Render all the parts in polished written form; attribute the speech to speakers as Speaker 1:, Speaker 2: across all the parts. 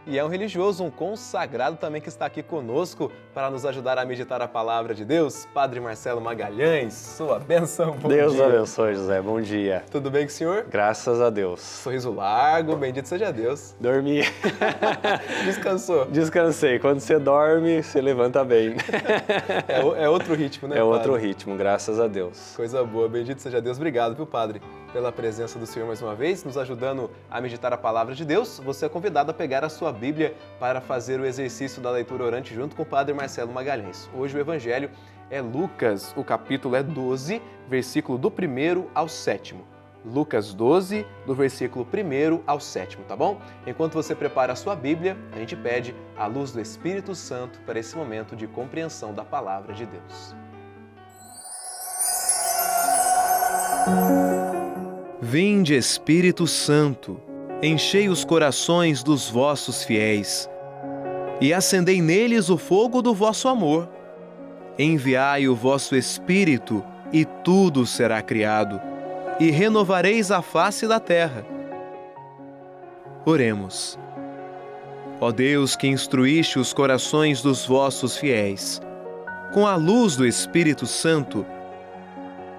Speaker 1: E é um religioso, um consagrado também que está aqui conosco para nos ajudar a meditar a palavra de Deus, Padre Marcelo Magalhães. Sua bênção, bom
Speaker 2: Deus
Speaker 1: dia.
Speaker 2: abençoe, José. Bom dia.
Speaker 1: Tudo bem com o senhor?
Speaker 2: Graças a Deus.
Speaker 1: Sorriso largo, bendito seja Deus.
Speaker 2: Dormi.
Speaker 1: Descansou?
Speaker 2: Descansei. Quando você dorme, você levanta bem.
Speaker 1: É outro ritmo, né,
Speaker 2: É
Speaker 1: padre?
Speaker 2: outro ritmo, graças a Deus.
Speaker 1: Coisa boa, bendito seja Deus. Obrigado, viu, Padre, pela presença do Senhor mais uma vez, nos ajudando a meditar a palavra de Deus. Você é convidado a pegar a sua Bíblia para fazer o exercício da leitura orante junto com o Padre Marcelo Magalhães. Hoje o Evangelho é Lucas, o capítulo é 12, versículo do 1º ao 7º. Lucas 12, do versículo 1º ao 7º, tá bom? Enquanto você prepara a sua Bíblia, a gente pede a luz do Espírito Santo para esse momento de compreensão da palavra de Deus.
Speaker 3: Vinde, Espírito Santo, enchei os corações dos vossos fiéis e acendei neles o fogo do vosso amor. Enviai o vosso Espírito e tudo será criado, e renovareis a face da terra. Oremos. Ó Deus, que instruíste os corações dos vossos fiéis, com a luz do Espírito Santo,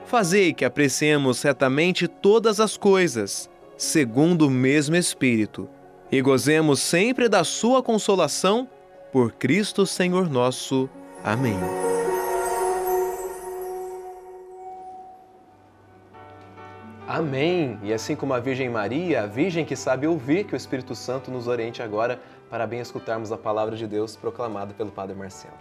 Speaker 3: fazei que apreciemos retamente todas as coisas, segundo o mesmo Espírito, e gozemos sempre da sua consolação, por Cristo Senhor nosso. Amém.
Speaker 1: Amém! E assim como a Virgem Maria, a Virgem que sabe ouvir, que o Espírito Santo nos oriente agora para bem escutarmos a palavra de Deus proclamada pelo Padre Marcelo.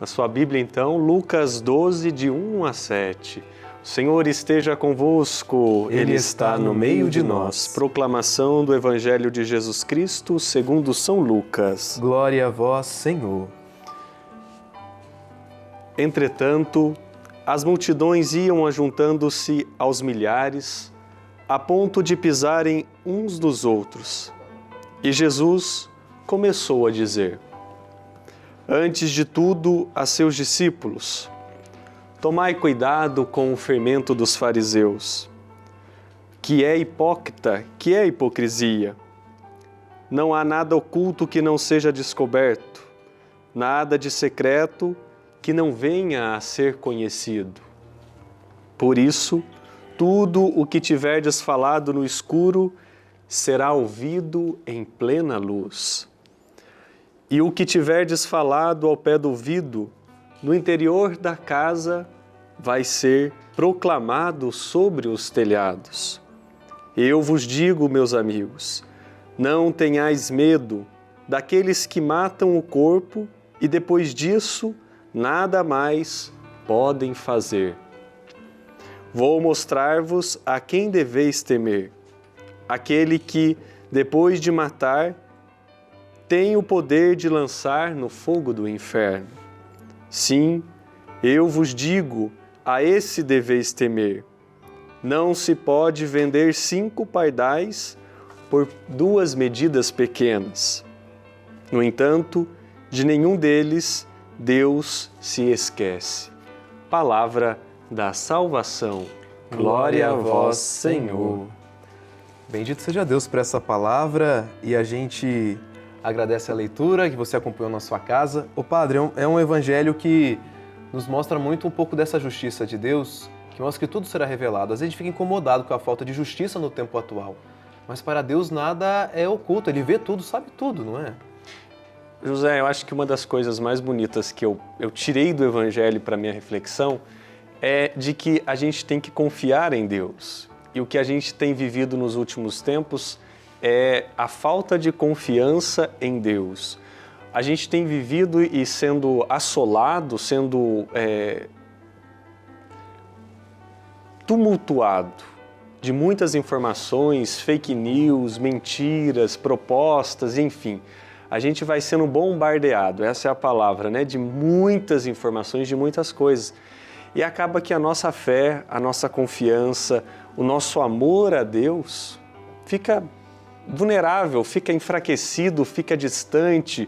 Speaker 2: Na sua Bíblia, então, Lucas 12, de 1 a 7. O Senhor esteja convosco, Ele está no meio de nós. Proclamação do Evangelho de Jesus Cristo segundo São Lucas.
Speaker 1: Glória a vós, Senhor.
Speaker 2: Entretanto, as multidões iam ajuntando-se aos milhares, a ponto de pisarem uns nos outros. E Jesus começou a dizer: antes de tudo, a seus discípulos: tomai cuidado com o fermento dos fariseus, que é hipócrita, que é hipocrisia. Não há nada oculto que não seja descoberto, nada de secreto que não venha a ser conhecido. Por isso, tudo o que tiverdes falado no escuro será ouvido em plena luz. E o que tiverdes falado ao pé do ouvido, no interior da casa, vai ser proclamado sobre os telhados. Eu vos digo, meus amigos, não tenhais medo daqueles que matam o corpo e depois disso nada mais podem fazer. Vou mostrar-vos a quem deveis temer. Aquele que, depois de matar, tem o poder de lançar no fogo do inferno. Sim, eu vos digo, a esse deveis temer. Não se pode vender 5 pardais por 2 medidas pequenas. No entanto, de nenhum deles Deus se esquece. Palavra da salvação. Glória a vós, Senhor.
Speaker 1: Bendito seja Deus por essa palavra e a gente agradece a leitura que você acompanhou na sua casa. O Padre, é um evangelho que nos mostra muito um pouco dessa justiça de Deus, que mostra que tudo será revelado. Às vezes a gente fica incomodado com a falta de justiça no tempo atual, mas para Deus nada é oculto, Ele vê tudo, sabe tudo, não é?
Speaker 2: José, eu acho que uma das coisas mais bonitas que eu tirei do evangelho para minha reflexão é de que a gente tem que confiar em Deus. E o que a gente tem vivido nos últimos tempos é a falta de confiança em Deus. A gente tem vivido e sendo assolado, sendo tumultuado de muitas informações, fake news, mentiras, propostas, enfim. A gente vai sendo bombardeado, essa é a palavra, né? De muitas informações, de muitas coisas. E acaba que a nossa fé, a nossa confiança, o nosso amor a Deus fica vulnerável, fica enfraquecido, fica distante.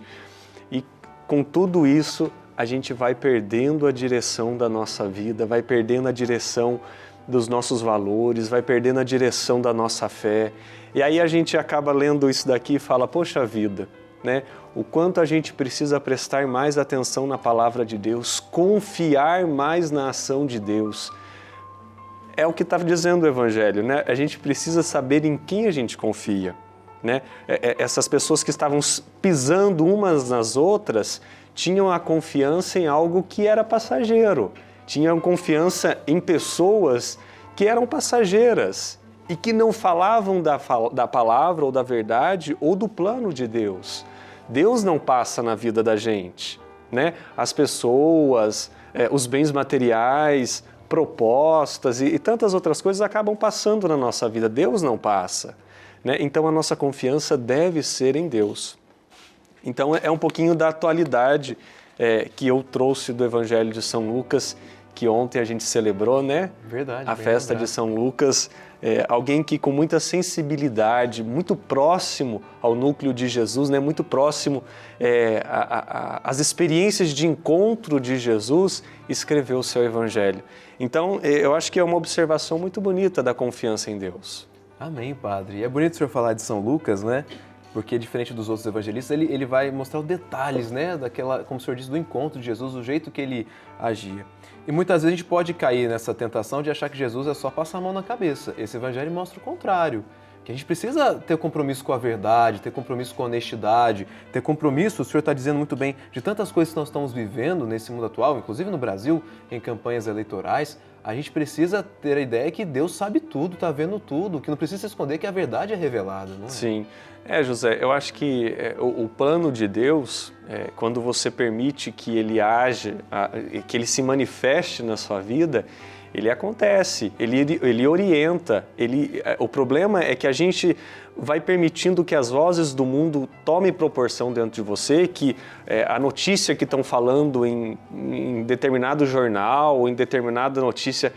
Speaker 2: E com tudo isso, a gente vai perdendo a direção da nossa vida, vai perdendo a direção dos nossos valores, vai perdendo a direção da nossa fé. E aí a gente acaba lendo isso daqui e fala, poxa vida, né? O quanto a gente precisa prestar mais atenção na palavra de Deus, confiar mais na ação de Deus. É o que está dizendo o Evangelho, né? A gente precisa saber em quem a gente confia, né? Essas pessoas que estavam pisando umas nas outras tinham a confiança em algo que era passageiro, tinham confiança em pessoas que eram passageiras e que não falavam da palavra ou da verdade ou do plano de Deus. Deus não passa na vida da gente, né? As pessoas, os bens materiais, propostas e tantas outras coisas acabam passando na nossa vida. Deus não passa, né? Então a nossa confiança deve ser em Deus. Então é um pouquinho da atualidade que eu trouxe do Evangelho de São Lucas, que ontem a gente celebrou, né?
Speaker 1: Verdade.
Speaker 2: A festa de São Lucas. Alguém que com muita sensibilidade, muito próximo ao núcleo de Jesus, né? Muito próximo às experiências de encontro de Jesus, escreveu o seu Evangelho. Então, eu acho que é uma observação muito bonita da confiança em Deus.
Speaker 1: Amém, Padre. E é bonito o senhor falar de São Lucas, né? Porque, diferente dos outros evangelistas, ele vai mostrar os detalhes, né? Como o senhor disse, do encontro de Jesus, o jeito que ele agia. E muitas vezes a gente pode cair nessa tentação de achar que Jesus é só passar a mão na cabeça. Esse evangelho mostra o contrário. Que a gente precisa ter compromisso com a verdade, ter compromisso com a honestidade, ter compromisso, o senhor está dizendo muito bem, de tantas coisas que nós estamos vivendo nesse mundo atual, inclusive no Brasil, em campanhas eleitorais. A gente precisa ter a ideia que Deus sabe tudo, está vendo tudo, que não precisa se esconder, que a verdade é revelada, não é?
Speaker 2: Sim. José, eu acho que o plano de Deus, quando você permite que ele age, que ele se manifeste na sua vida, ele acontece, ele orienta. O problema é que a gente vai permitindo que as vozes do mundo tomem proporção dentro de você, que a notícia que estão falando em determinado jornal ou em determinada notícia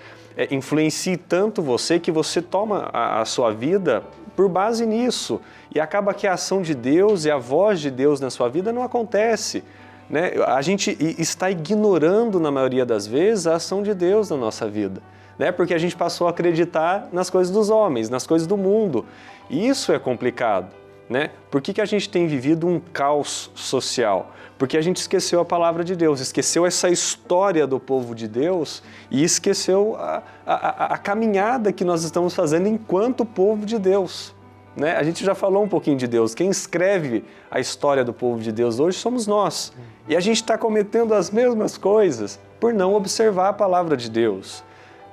Speaker 2: influencie tanto você que você toma a sua vida por base nisso. E acaba que a ação de Deus e a voz de Deus na sua vida não acontece, né? A gente está ignorando, na maioria das vezes, a ação de Deus na nossa vida, né? Porque a gente passou a acreditar nas coisas dos homens, nas coisas do mundo. E isso é complicado, né? Por que a gente tem vivido um caos social? Porque a gente esqueceu a palavra de Deus, esqueceu essa história do povo de Deus e esqueceu a caminhada que nós estamos fazendo enquanto povo de Deus, né? A gente já falou um pouquinho de Deus. Quem escreve a história do povo de Deus hoje somos nós. E a gente está cometendo as mesmas coisas por não observar a palavra de Deus,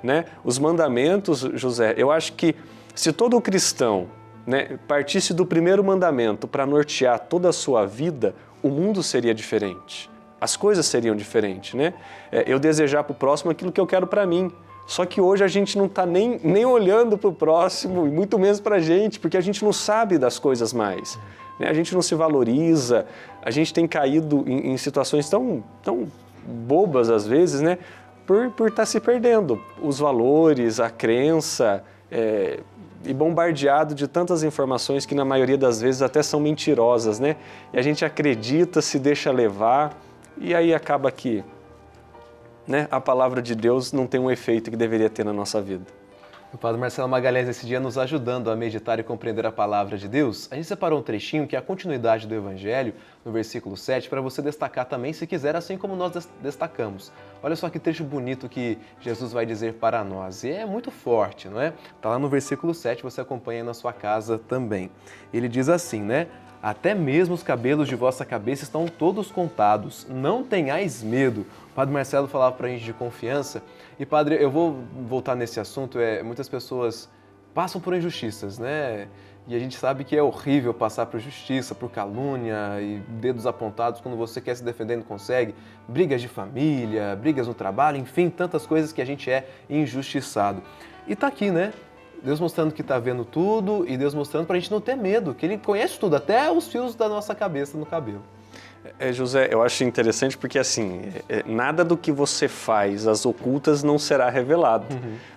Speaker 2: né? Os mandamentos, José, eu acho que se todo cristão, né, partisse do primeiro mandamento para nortear toda a sua vida, o mundo seria diferente. As coisas seriam diferentes, né? Eu desejar para o próximo aquilo que eu quero para mim. Só que hoje a gente não está nem olhando para o próximo, e muito menos para a gente, porque a gente não sabe das coisas mais, né? A gente não se valoriza, a gente tem caído em situações tão bobas às vezes, né? Por estar se perdendo os valores, a crença, e bombardeado de tantas informações que na maioria das vezes até são mentirosas, né? E a gente acredita, se deixa levar, e aí acaba que, né, a palavra de Deus não tem um efeito que deveria ter na nossa vida.
Speaker 1: O Padre Marcelo Magalhães, esse dia, nos ajudando a meditar e compreender a palavra de Deus, a gente separou um trechinho que é a continuidade do Evangelho, no versículo 7, para você destacar também, se quiser, assim como nós destacamos. Olha só que trecho bonito que Jesus vai dizer para nós, e é muito forte, não é? Está lá no versículo 7, você acompanha na sua casa também. Ele diz assim, né? Até mesmo os cabelos de vossa cabeça estão todos contados, não tenhais medo. O Padre Marcelo falava para a gente de confiança. E, Padre, eu vou voltar nesse assunto. Muitas pessoas passam por injustiças, né? E a gente sabe que é horrível passar por justiça, por calúnia e dedos apontados quando você quer se defender e não consegue. Brigas de família, brigas no trabalho, enfim, tantas coisas que a gente é injustiçado. E tá aqui, né? Deus mostrando que está vendo tudo e Deus mostrando para a gente não ter medo, que Ele conhece tudo, até os fios da nossa cabeça no cabelo.
Speaker 2: José, eu acho interessante porque, assim, nada do que você faz às ocultas não será revelado,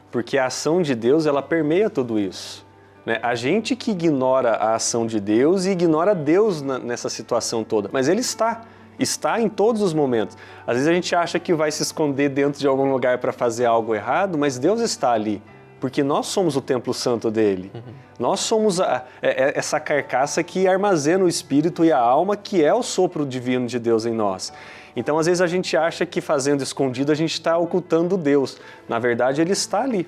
Speaker 2: porque a ação de Deus, ela permeia tudo isso, né? A gente que ignora a ação de Deus e ignora Deus nessa situação toda, mas Ele está em todos os momentos. Às vezes a gente acha que vai se esconder dentro de algum lugar para fazer algo errado, mas Deus está ali, porque nós somos o templo santo dele. Nós somos essa carcaça que armazena o espírito e a alma, que é o sopro divino de Deus em nós. Então, às vezes, a gente acha que fazendo escondido a gente está ocultando Deus. Na verdade, Ele está ali.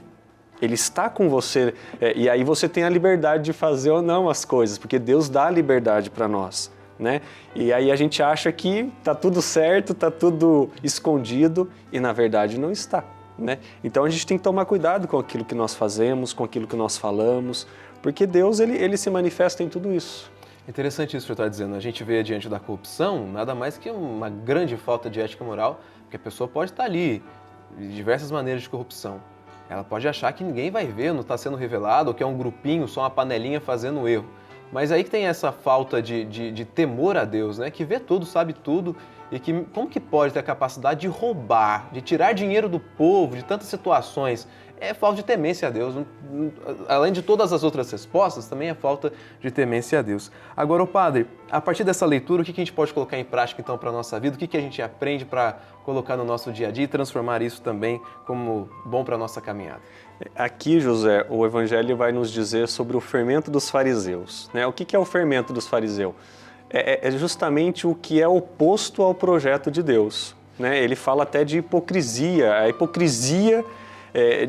Speaker 2: Ele está com você. E aí você tem a liberdade de fazer ou não as coisas, porque Deus dá a liberdade para nós, né? E aí a gente acha que está tudo certo, está tudo escondido, e na verdade não está, né? Então a gente tem que tomar cuidado com aquilo que nós fazemos, com aquilo que nós falamos, porque Deus ele se manifesta em tudo isso.
Speaker 1: Interessante isso que você está dizendo. A gente vê diante da corrupção nada mais que uma grande falta de ética moral, porque a pessoa pode estar ali de diversas maneiras de corrupção. Ela pode achar que ninguém vai ver, não está sendo revelado, ou que é um grupinho, só uma panelinha fazendo erro. Mas aí que tem essa falta de temor a Deus, né? Que vê tudo, sabe tudo, e que como que pode ter a capacidade de roubar, de tirar dinheiro do povo, de tantas situações? É falta de temência a Deus. Além de todas as outras respostas, também é falta de temência a Deus. Agora, padre, a partir dessa leitura, o que a gente pode colocar em prática então para a nossa vida? O que a gente aprende para colocar no nosso dia a dia e transformar isso também como bom para a nossa caminhada?
Speaker 2: Aqui, José, o Evangelho vai nos dizer sobre o fermento dos fariseus, né? O que é o fermento dos fariseus? É justamente o que é oposto ao projeto de Deus, né? Ele fala até de hipocrisia. A hipocrisia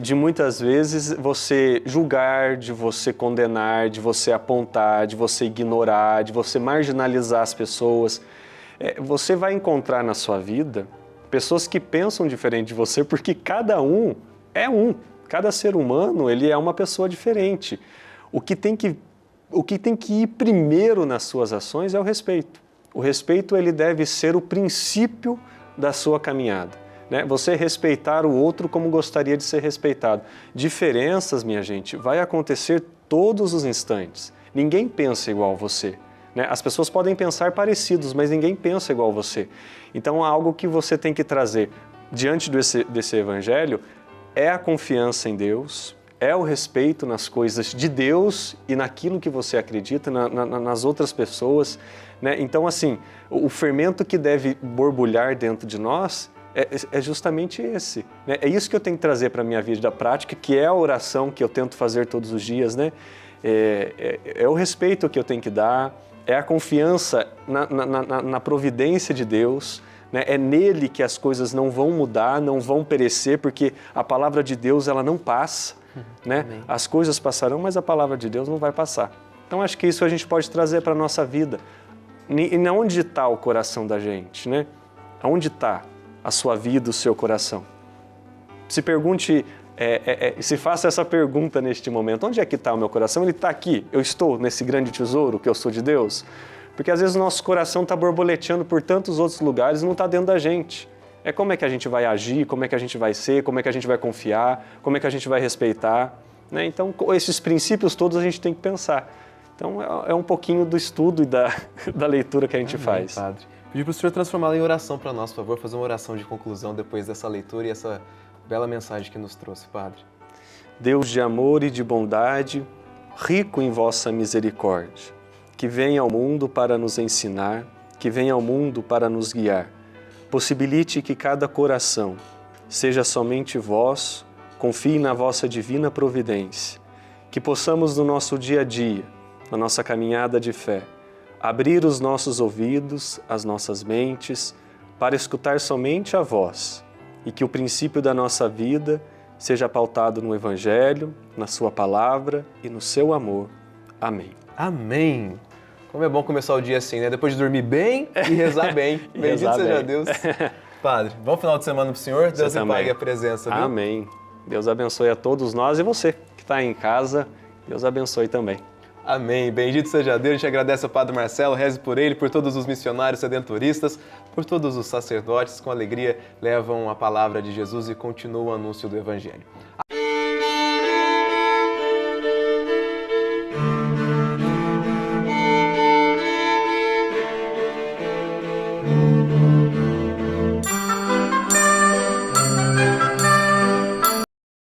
Speaker 2: de muitas vezes você julgar, de você condenar, de você apontar, de você ignorar, de você marginalizar as pessoas. Você vai encontrar na sua vida pessoas que pensam diferente de você, porque cada um é um. Cada ser humano, ele é uma pessoa diferente. O que tem que ir primeiro nas suas ações é o respeito. O respeito, ele deve ser o princípio da sua caminhada, né? Você respeitar o outro como gostaria de ser respeitado. Diferenças, minha gente, vai acontecer todos os instantes. Ninguém pensa igual a você, né? As pessoas podem pensar parecidos, mas ninguém pensa igual a você. Então, algo que você tem que trazer diante desse evangelho é a confiança em Deus, é o respeito nas coisas de Deus e naquilo que você acredita, nas outras pessoas, né? Então, assim, o fermento que deve borbulhar dentro de nós é justamente esse, né? É isso que eu tenho que trazer para a minha vida prática, que é a oração que eu tento fazer todos os dias, né? É o respeito que eu tenho que dar, é a confiança na providência de Deus, né? É nele que as coisas não vão mudar, não vão perecer, porque a palavra de Deus ela não passa, né? As coisas passarão, mas a palavra de Deus não vai passar. Então acho que isso a gente pode trazer para a nossa vida. E onde está o coração da gente, né? Onde está a sua vida, o seu coração? Se pergunte, se faça essa pergunta neste momento: onde é que está o meu coração? Ele está aqui, eu estou nesse grande tesouro que eu sou de Deus? Porque às vezes o nosso coração está borboleteando por tantos outros lugares e não está dentro da gente. Como é que a gente vai agir, como é que a gente vai ser, como é que a gente vai confiar, como é que a gente vai respeitar, né? Então, esses princípios todos a gente tem que pensar. Então, é um pouquinho do estudo e da leitura que a gente faz.
Speaker 1: Padre. Pedir para o senhor transformá-la em oração para nós, por favor, fazer uma oração de conclusão depois dessa leitura e essa bela mensagem que nos trouxe, Padre.
Speaker 2: Deus de amor e de bondade, rico em vossa misericórdia, que vem ao mundo para nos ensinar, que vem ao mundo para nos guiar. Possibilite que cada coração seja somente vosso, confie na vossa divina providência, que possamos no nosso dia a dia, na nossa caminhada de fé, abrir os nossos ouvidos, as nossas mentes, para escutar somente a voz, e que o princípio da nossa vida seja pautado no Evangelho, na sua palavra e no seu amor. Amém.
Speaker 1: Amém. Como é bom começar o dia assim, né? Depois de dormir bem e rezar bem. Bendito seja Deus. Padre, bom final de semana pro senhor. Deus lhe pague a presença, viu?
Speaker 2: Amém. Deus abençoe a todos nós e você que está em casa. Deus abençoe também.
Speaker 1: Amém. Bendito seja Deus. A gente agradece ao Padre Marcelo, reze por ele, por todos os missionários redentoristas, por todos os sacerdotes que com alegria levam a palavra de Jesus e continuam o anúncio do Evangelho.